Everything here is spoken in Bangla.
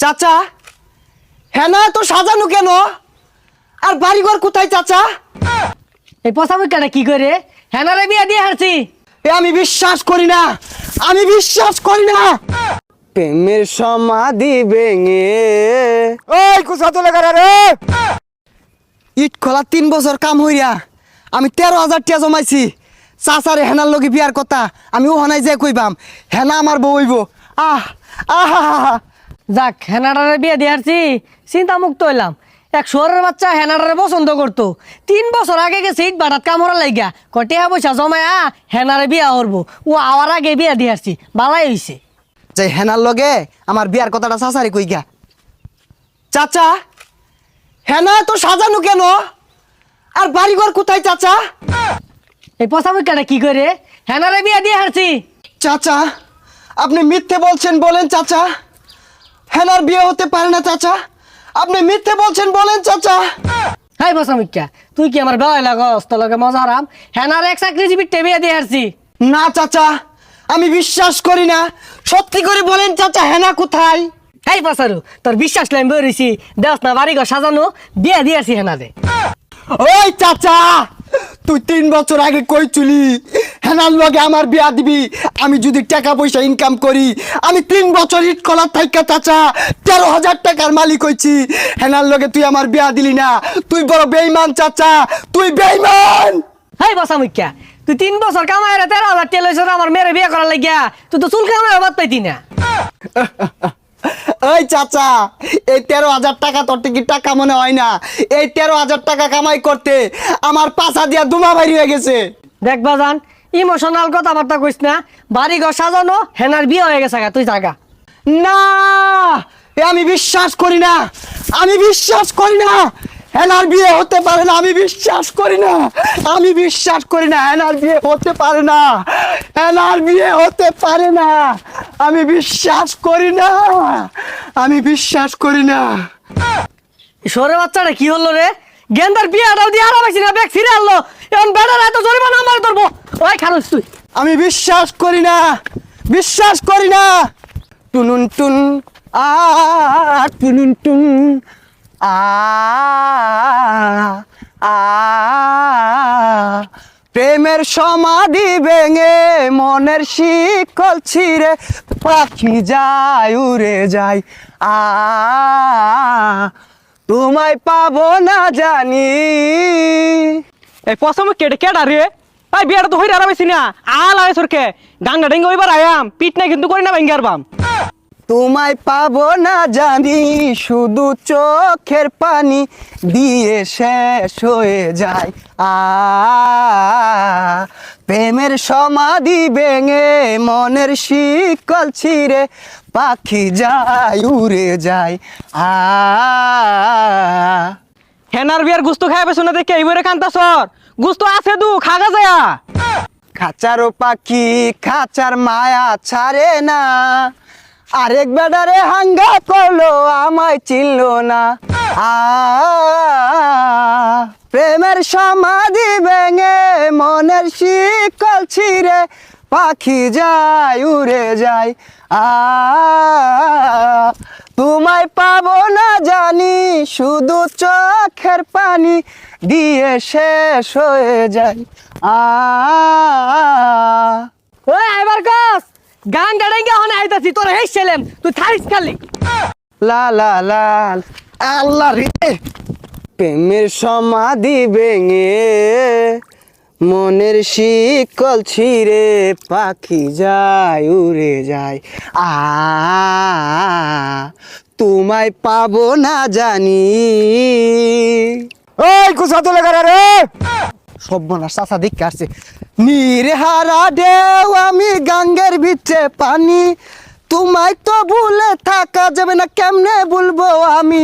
চাচা হেনা তো সাজানো কেন? আর বাড়িঘর কোথায় চাচা? এই পচামুখাটা কি করে হেনারে বিয়া দিয়ে হারছি? আমি বিশ্বাস করি না, আমি বিশ্বাস করি না। প্রেমের সমাধি ভেঙে ওই কুসা তো লেখা রে ইট খোলা 3 বছর কাম হইয়া আমি 13,000 টাকা জমাইছি। চাচারে হেনার লগে বিয়ার কথা আমি ওখানায় যাই কইবাম, হেনা আমার বউ হইব। আহ আহা যাক হেনাডারে বিয়া দিয়ে হারছি, চিন্তা মুক্ত হইলাম। এক শহরের বাচ্চা হেনাডারে পছন্দ করতো, 3 বছর আগে গেছে ইট বাটাত কাম হরা লাগিয়া কটিয়া পয়সা জমায়া হেনারে বিয়া করবো। ও আওয়ার আগে বিয়া দিয়ে হারছি, বালাই হইছে। যে হেনার লগে আমার বিয়ার কথাটা চাচারে কই গা। চাচা হেনা তো সাজানো কেন? আর বাড়িঘর কোথায় চাচা? এই পচামুখাটা কি করে হেনারে বিয়া দিয়ে হারছি? চাচা আপনি মিথ্যে বলছেন, বলেন চাচা। হেনার বিয়ে হতে পারে না চাচা, আপনি মিথ্যে বলছেন, বলেন চাচা। হাই পচামুখা, তুই কি আমার বেলা লাগস? তোর লগে মজা হারাম। হেনার এক চাকরিজীবী বিয়া দিয়ে হারছি। না চাচা আমি বিশ্বাস করি না, সত্যি করে বলেন চাচা হেনা কোথায়? হাই পাসারু, তোর বিশ্বাস লাইন বেরিয়েছি, দেখ না বাড়ি ঘর সাজানো, বিয়া দিয়ে আসি হেনারে। ওই চাচা তুই 3 বছর আগে কই চুলি হেনার লগে আমার বিয়া দিবি? আমি যদি টাকা পয়সা ইনকাম করি, আমি 3 বছর ইট কলার থাইকা চাচা 13,000 টাকার মালিক হইছি। হেনার লগে তুই আমার বিয়া দিলি না, তুই বড় বেঈমান চাচা, তুই বেঈমান। হাই পচামুখা, তুই 3 বছর কামাই 13,000 টাকা লইছ আমার মেরে বিয়া করার লাগিয়া, তুই তো চুল কামাই বাদ পাইতি না। ওই চাচা এই 13,000 টাকা তোর কি টাকা মনে হয় না? এই 13,000 টাকা কামাই করতে আমার পাছা দিয়া দুমা বাইরে হয়ে গেছে। দেখ বাজান, ইমোশনাল কথাবার্তা কইস না। বাড়ি ঘর সাজানো, হেনার বিয়ে হয়ে গেছে, তুই জাগা। না এ আমি বিশ্বাস করি না, আমি বিশ্বাস করি না। হেনার বিয়ে হতে পারে না, আমি বিশ্বাস করি না, আমি বিশ্বাস করি না। হেনার বিয়ে হতে পারে না, হেনার বিয়ে হতে পারে না, আমি বিশ্বাস করি না, আমি বিশ্বাস করি না। সরে বাচ্চাটা কি হলো রে? গেন্দার বিয়াটাও দিয়ে হারা পাইছি না, ব্যাগ ফিরে আনলো। এখন বেটার এত জরিমানা আমার ধরবো। ওই খারুস তুই। আমি বিশ্বাস করি না, বিশ্বাস করি না। টুনুন টুন আ টুনুন টুন আ আ প্রেমের সমাধি ভেঙে মনের শিকল ছিঁড়ে পাখি যায় উড়ে যায়। আ তোমায় পাবো না জানি। এই পছন্দ কেটে কেডা রে ভাই বিয়াটা তো হইরা পাইছি না আল আয় সরকে গাঙ্গা ডেঙ্গা ওইবার আয়াম পিট না কিন্তু করি না ভাঙ্গার বাম। তোমায় পাবো না জানি, শুধু চোখের পানি দিয়ে শেষ হয়ে যায়। প্রেমের সমাধি ভেঙে মনের শিকল ছিঁড়ে পাখি যায় উড়ে যায়। হেনার বিয়ার গুস্ত খাই পেছো না দেখে এইবারে কান্তা সর গুস্ত আছে দু খাগা যায়া। খাঁচারও পাখি খাঁচার মায়া ছাড়ে না, আরেক বেডারে হাঙ্গা করলো আমায় চিনলো না। প্রেমের সমাধি ভেঙে মনের শিকল ছিঁড়ে পাখি যায় উড়ে যায়। তোমায় পাবো না জানি, শুধু চোখের পানি দিয়ে শেষ হয়ে যায়। ওই আইবার কস গান গাড়াইঙ্গা হনে আইতাছি, তোর হেই ছেলেম তুই থাইস খালি। লা লা লা আল্লাহ রে, প্রেমের সমাধি ভেঙে মনের শিকল ছিঁড়ে পাখি যায় উড়ে যায়। তোমায় পাবো না জানি। ওই কুসা তো লেখা রে সর্বনাশ চাচা দেখে আসছে। নির্হারা ঢেউ আমি গাঙ্গের ভিতরে পানি, তোমায় তো ভুলে থাকা যাবে না, কেমনে বলবো আমি।